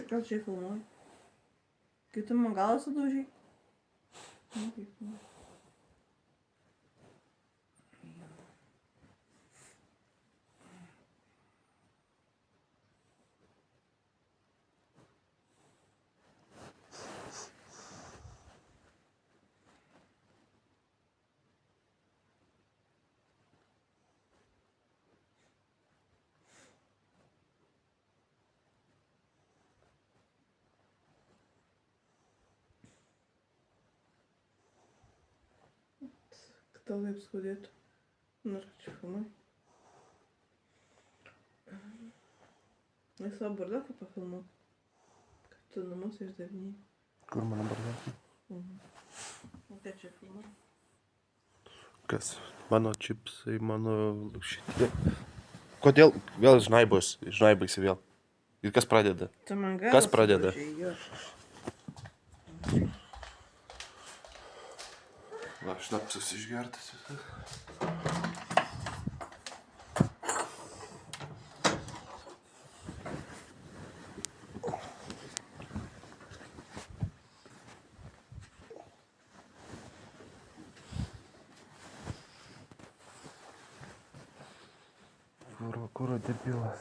Ką čia filmuoji? Kai tu man galą sudaužai? Tau taip skaudėtų. Nors kad čia filmuoji. Į savo bardaką pafilmuok. Kad tu namus išdavinėjai. Kur mano bardakas? O ką čia filmuoji? Kas? Mano čipsai, mano šitie. Kodėl vėl žnaibaisi vėl? Ir kas pradeda? Tu man galą Kas pradeda? sudaužei, jo. Va, šnapsas išgertas visas. Kuro debilas,